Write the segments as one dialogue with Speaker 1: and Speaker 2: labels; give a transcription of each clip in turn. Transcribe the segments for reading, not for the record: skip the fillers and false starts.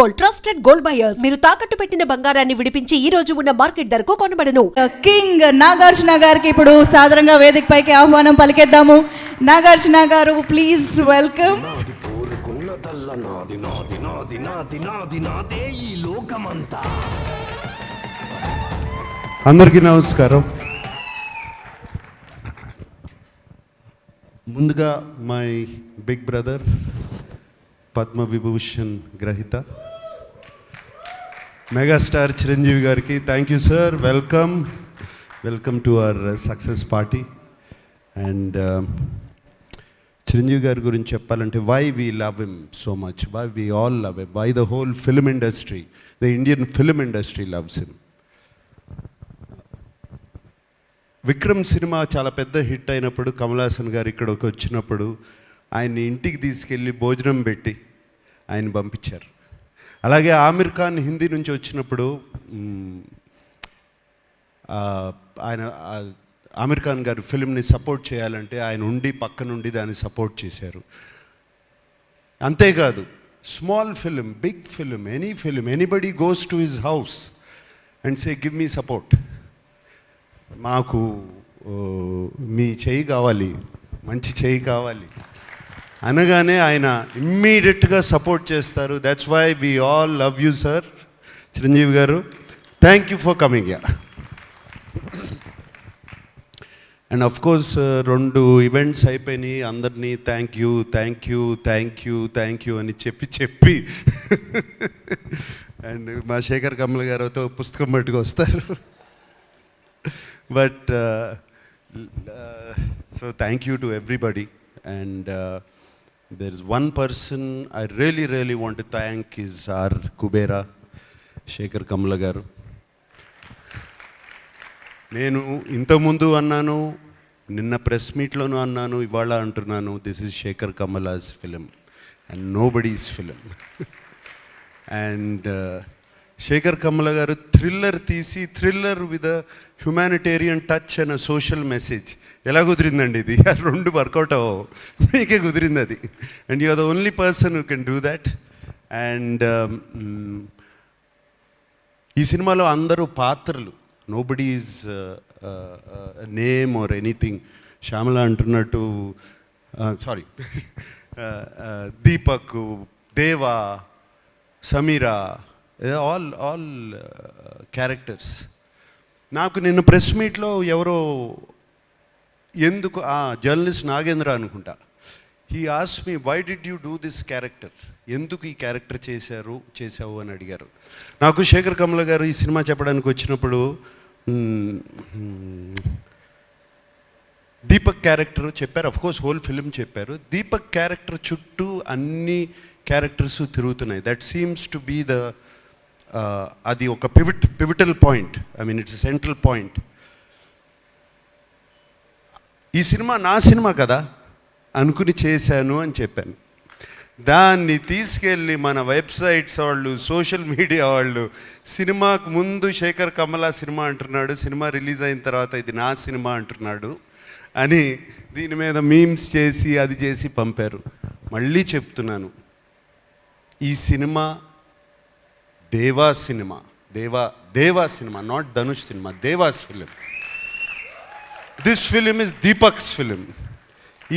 Speaker 1: Gold, trusted gold buyers. మీరు తాకట్టు పెట్టిన బంగారాన్ని విడిపించి ఈ రోజు ఉన్న మార్కెట్ ధరకు కొనబడను.
Speaker 2: కింగ్ నాగార్జున గారికి ఇప్పుడు సాదరంగా వేదిక పైకి ఆహ్వానం పలికేద్దాము. నాగార్జున గారు, ప్లీజ్ వెల్కమ్.
Speaker 3: అందరికీ నమస్కారం. ముందుగా my big brother Padma Vibhushan గ్రహీత మెగాస్టార్ చిరంజీవి గారికి thank you sir. Welcome to our success party. And Chiranjeevi గారి గురించి చెప్పాలంటే why we love him so much, why we all love him, why the whole film industry, the Indian film industry loves him. Vikram cinema చాలా పెద్ద hit అయినప్పుడు కమల్ హాసన్ గారు ఇక్కడికి వచ్చినప్పుడు ఆయన్ని ఇంటికి తీసుకెళ్ళి భోజనం పెట్టి ఆయన పంపించారు. అలాగే ఆమిర్ ఖాన్ హిందీ నుంచి వచ్చినప్పుడు ఆయన ఆమిర్ ఖాన్ గారి ఫిల్మ్ని సపోర్ట్ చేయాలంటే ఆయన ఉండి పక్క నుండి దాన్ని సపోర్ట్ చేశారు. అంతేకాదు small film, big film, any film, anybody goes to his house and say give me support, మాకు మీ చేయి కావాలి, మంచి చేయి కావాలి అనగానే ఆయన ఇమ్మీడియట్గా సపోర్ట్ చేస్తారు. That's why we all love you sir Chiranjeevi garu. Thank you for coming యా. అండ్ అఫ్ కోర్స్ 2 ఈవెంట్స్ అయిపోయినాయి. అందరినీ థ్యాంక్ యూ అని చెప్పి అండ్ మా శేఖర్ కమల్ గారితో పుస్తకం పట్టుకు వస్తారు. But so thank you to everybody, and there is one person I really want to thank is our Kubera Shekhar Kamala garu. నేను ఇంతకుముందు అన్నాను, నిన్న ప్రెస్ మీట్లోనూ అన్నాను, ఇవాళ అంటున్నాను, this is Sekhar Kammula's film and nobody's film. And Sekhar Kammula garu thriller తీసి, thriller with a humanitarian touch and a social message. ఎలా కుదిరిందండి ఇది? 2 వర్కౌట్ అవ్వవు, మీకే కుదిరింది అది. And you are the only person who can do that. And ఈ సినిమాలో అందరూ పాత్రలు, nobody is name or anything. Shyamala అంటున్నట్టు, sorry, Deepak, Deva, Sameera, all characters. నాకు నిన్న ప్రెస్ మీట్లో ఎవరో ఎందుకు జర్నలిస్ట్ నాగేంద్ర అనుకుంటా, he asked me why did you do this character, ఎందుకు ఈ క్యారెక్టర్ చేసావు అని అడిగారు. నాకు శేఖర్ కమల గారు ఈ సినిమా చెప్పడానికి వచ్చినప్పుడు దీపక్ క్యారెక్టర్ చెప్పారు, అఫ్కోర్స్ హోల్ ఫిల్మ్ చెప్పారు. దీపక్ క్యారెక్టర్ చుట్టూ అన్ని క్యారెక్టర్స్ తిరుగుతున్నాయి. That seems to be the అది ఒక pivotal point, I mean it's central point. ఈ సినిమా నా సినిమా కదా అనుకుని చేశాను అని చెప్పాను. దాన్ని తీసుకెళ్ళి మన వెబ్సైట్స్ వాళ్ళు, సోషల్ మీడియా వాళ్ళు, సినిమాకు ముందు శేఖర్ కమల సినిమా అంటున్నాడు, సినిమా రిలీజ్ అయిన తర్వాత ఇది నా సినిమా అంటున్నాడు అని దీని మీద మీమ్స్ చేసి అది చేసి పంపారు. మళ్ళీ చెప్తున్నాను, ఈ cinema Deva cinema, Deva cinema, not Dhanush cinema, Deva's film. This film is Deepak's film.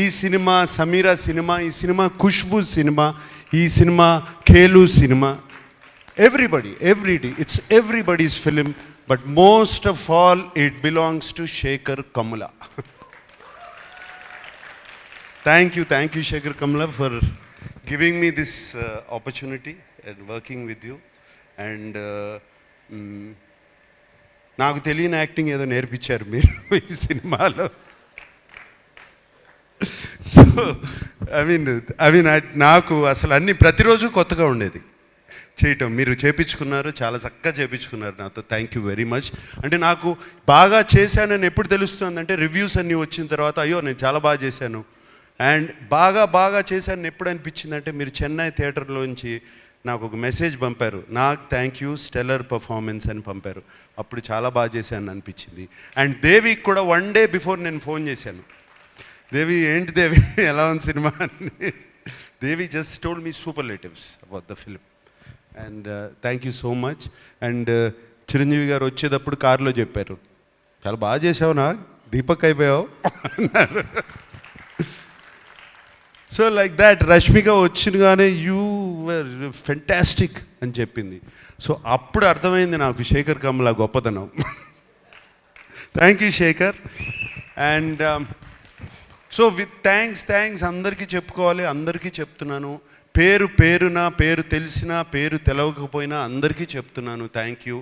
Speaker 3: ఈ సినిమా సమీరా సినిమా, ఈ సినిమా ఖుష్బూ సినిమా, ఈ సినిమా ఖేలు cinema. Everybody, it's everybody's film, but most of all it belongs to Sekhar Kammula. Thank you Sekhar Kammula for giving me this opportunity and working with you. And నాకు తెలియని acting ఏదో నేర్పించారు మీరు ఈ సినిమాలో. సో ఐ మీన్ నాకు అసలు అన్నీ ప్రతిరోజు కొత్తగా ఉండేది చేయటం. మీరు చేపించుకున్నారు, చాలా చక్కగా చేపించుకున్నారు నాతో. Thank you very much. అంటే నాకు బాగా చేశానని ఎప్పుడు తెలుస్తుందంటే రివ్యూస్ అన్నీ వచ్చిన తర్వాత, అయ్యో నేను చాలా బాగా చేశాను. అండ్ బాగా చేశాను ఎప్పుడు అనిపించిందంటే, మీరు చెన్నై థియేటర్లోంచి నాకు ఒక మెసేజ్ పంపారు, నాకు థ్యాంక్ యూ స్టెల్లర్ పర్ఫార్మెన్స్ అని పంపారు. అప్పుడు చాలా బాగా చేశాను అనిపించింది. అండ్ దేవికి కూడా 1 day బిఫోర్ నేను ఫోన్ చేశాను, దేవి ఏంటి దేవి ఎలా ఉంది సినిమా అని. Devi just told me superlatives about the film. And thank you so much. And Chiranjeevi garu వచ్చేటప్పుడు కారులో చెప్పారు, చాలా బాగా చేసావునా, దీపక్ అయిపోయావు అన్నారు. సో లైక్ దాట్ రష్మిక వచ్చినగానే యూ ఫెంటాస్టిక్ అని చెప్పింది. సో అప్పుడు అర్థమైంది నాకు శేఖర్ కమల గొప్పతనం. Thank you Sekhar. And so with thanks అందరికీ చెప్పుకోవాలి, అందరికీ చెప్తున్నాను. పేరు తెలిసినా పేరు తెలవకపోయినా అందరికీ చెప్తున్నాను థ్యాంక్ యూ.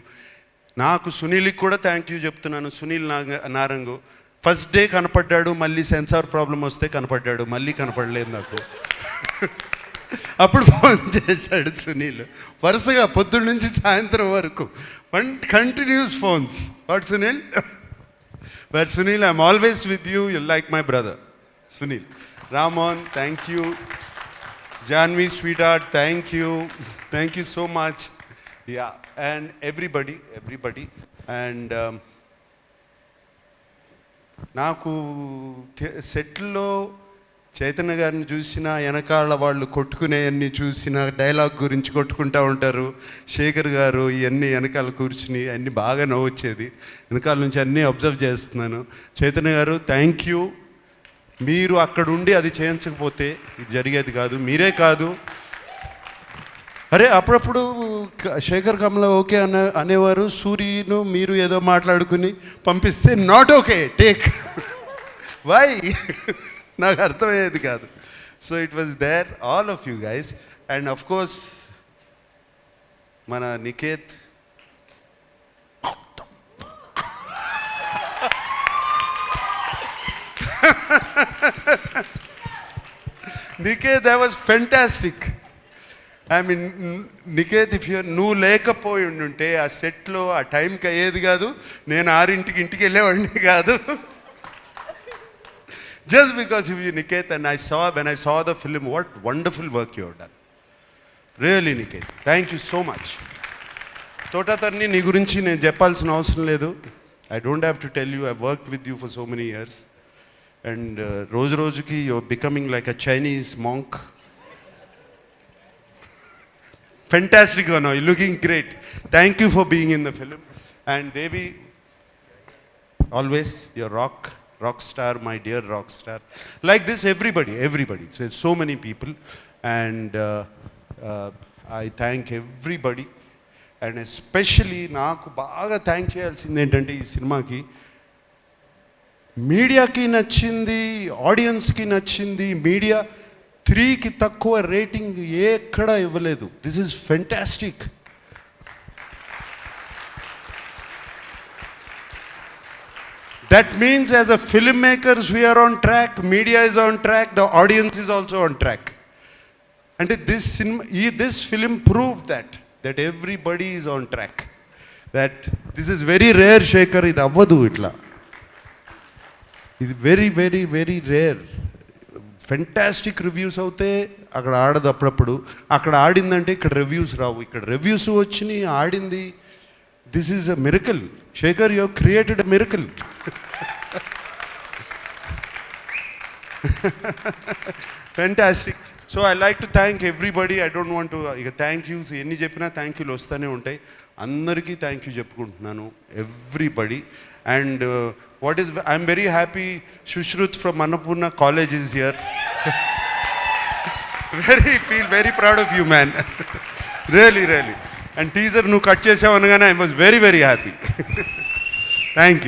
Speaker 3: నాకు సునీల్కి కూడా థ్యాంక్ యూ చెప్తున్నాను. సునీల్ నారంగు ఫస్ట్ డే కనపడ్డాడు, మళ్ళీ సెన్సార్ ప్రాబ్లం వస్తే కనపడ్డాడు, మళ్ళీ కనపడలేదు నాకు. అప్పుడు ఫోన్ చేశాడు సునీల్, వరుసగా పొద్దున్న నుంచి సాయంత్రం వరకు continuous phones. What Sunil? But Sunil, I'm always with you, you like my brother Sunil. Ramohan, thank you. Janvi, sweetheart, thank you so much. Yeah, and everybody. And నాకు సెట్లో చైతన్య గారిని చూసినా, వెనకాల వాళ్ళు కొట్టుకునేవన్నీ చూసినా, డైలాగ్ గురించి కొట్టుకుంటూ ఉంటారు. శేఖర్ గారు ఇవన్నీ వెనకాల కూర్చుని అన్నీ బాగా నవ్వొచ్చేది. వెనకాల నుంచి అన్నీ అబ్జర్వ్ చేస్తున్నాను. చైతన్య గారు థ్యాంక్ యూ. మీరు అక్కడ ఉండి అది చేయించకపోతే ఇది జరిగేది కాదు. మీరే కాదు, అరే అప్పుడప్పుడు శేఖర్ కమల ఓకే అనేవారు, సూర్యను మీరు ఏదో మాట్లాడుకుని పంపిస్తే నాట్ ఓకే టేక్ వై నాకు అర్థమయ్యేది కాదు. So it was there all of you guys. And of course మన Niket, Niket, that was fantastic. I mean, Niket, if నువ్వు లేకపోయి ఉంటే ఆ సెట్లో ఆ టైంకి అయ్యేది కాదు, నేను 6ంటికి ఇంటికి వెళ్ళేవాడిని కాదు. Just because of you, Niket, and when I saw the film, what wonderful work you have done. Really, Niket, thank you so much. Thota Tharani నీ గురించి నేను చెప్పాల్సిన అవసరం లేదు. I don't have to tell you, I've worked with you for so many years. And రోజుకి you're becoming like a Chinese monk. Fantastic one, you're looking great. Thank you for being in the film. And Devi, always your rock star, my dear rock star. Like this, everybody. So there's so many people. And I thank everybody. And especially నాకు బాగా thank చేయాల్సింది ఏంటంటే ఈ సినిమాకి మీడియాకి నచ్చింది, ఆడియన్స్కి నచ్చింది. మీడియా 3కి తక్కువ రేటింగ్ ఎక్కడా ఇవ్వలేదు. This is fantastic. That means as a film makers we're on track, media is on track, the audience is also on track. అంటే this film prove that everybody is on track. That this is very rare, Shekhar, ఇది అవ్వదు ఇట్లా. ఇది very rare. Fantastic reviews అవుతే అక్కడ ఆడదు, అప్పుడప్పుడు అక్కడ ఆడిందంటే ఇక్కడ రివ్యూస్ రావు. ఇక్కడ రివ్యూస్ వచ్చినాయి, ఆడింది. This is a miracle. Shekhar, you created a miracle. Fantastic. So I like to thank everybody. I don't want to ఇక థ్యాంక్ యూస్ ఎన్ని చెప్పినా థ్యాంక్ యూలు వస్తూనే ఉంటాయి. అందరికీ థ్యాంక్ యూ చెప్పుకుంటున్నాను, everybody. And I'm very happy Sushruth from Annapurna college is here. Feel very proud of you man, really. And teaser నువ్వు cut చేసావు అనగానే I was very happy. Thank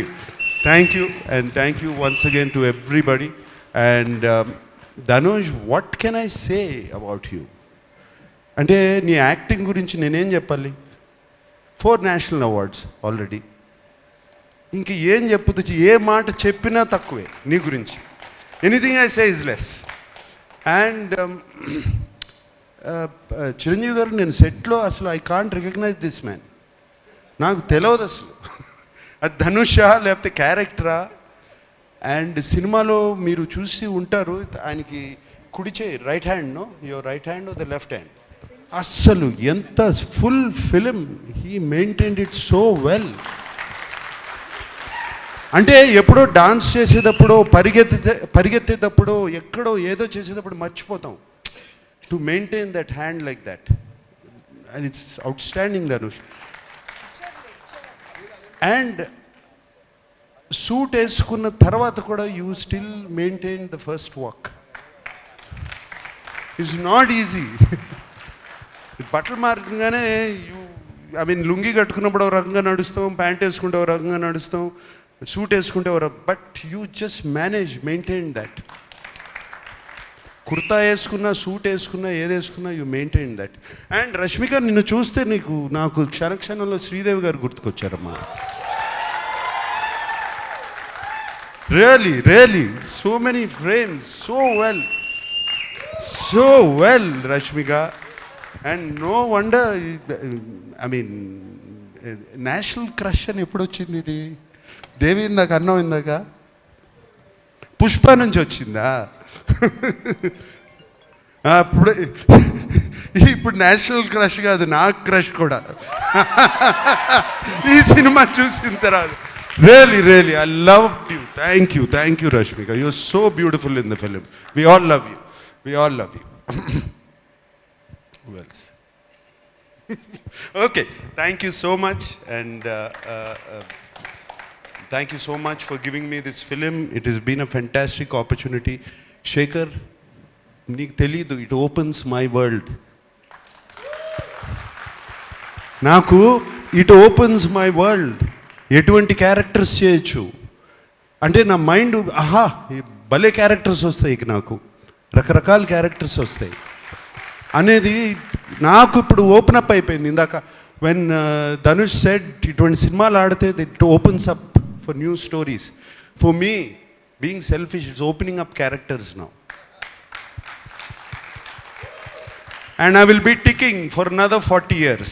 Speaker 3: you and thank you once again to everybody. And Dhanush, what can I say about you? అంటే నీ acting గురించి నేనేం చెప్పాలి? 4 national awards already. ఇంక ఏం చెప్పుతూ ఏ మాట చెప్పినా తక్కువే నీ గురించి. Anything I say is less. And Chiranjeevi గారు, నేను సెట్లో అసలు I can't recognise this man. నాకు తెలియదు అసలు అది ధనుషా లేకపోతే క్యారెక్టరా. అండ్ సినిమాలో మీరు చూసి ఉంటారు, ఆయనకి కుడి చేయి, right hand, no your right hand or the left hand. అస్సలు ఎంత full film he maintained it so well. అంటే ఎప్పుడో డాన్స్ చేసేటప్పుడు, పరిగెత్తేటప్పుడు, ఎక్కడో ఏదో చేసేటప్పుడు మర్చిపోతాం to maintain that hand like that. And it's outstanding Dhanush. And suit వేసుకున్న తర్వాత కూడా you still maintain the first walk. It's not easy. బట్టలు మారగానే ఐ మీన్ లుంగి కట్టుకున్నప్పుడు ఒక రకంగా నడుస్తాం, ప్యాంట్ వేసుకుంటే ఒక రకంగా నడుస్తాం, సూట్ వేసుకుంటే but you just manage maintain that. Kurta వేసుకున్నా, సూట్ వేసుకున్నా, ఏది వేసుకున్నా you maintain that. And Rashmika, నిన్ను చూస్తే నాకు క్షణక్షణంలో శ్రీదేవి గారు గుర్తుకొచ్చారమ్మా. Really, so many frames, so well, Rashmika. And no wonder, I mean, national crush అని ఎప్పుడు వచ్చింది ఇది? దేవి ఇందాక అన్నం ఇందాక పుష్ప నుంచి వచ్చిందా? ఇప్పుడు నేషనల్ క్రష్ కాదు, నాకు క్రష్ కూడా ఈ సినిమా చూసిన తర్వాత. Really, I love you. Thank you, Rashmika. You're so beautiful in the film. We all love you. Who else? Okay, thank you so much, and thank you so much for giving me this film. It has been a fantastic opportunity. Shekhar, నీకు తెలీదు, it opens my world. నాకు it opens my world. ఎటువంటి characters చేయొచ్చు అంటే నా mind భలే characters వస్తాయి, నాకు రకరకాల క్యారెక్టర్స్ వస్తాయి అనేది నాకు ఇప్పుడు ఓపెన్ అప్ అయిపోయింది. ఇందాక వెన్ ధనుష్ సెడ్ ఇటువంటి సినిమాలు ఆడితే it opens up for new stories. For me being selfish, it's opening up characters now. And I will be ticking for another 40 years.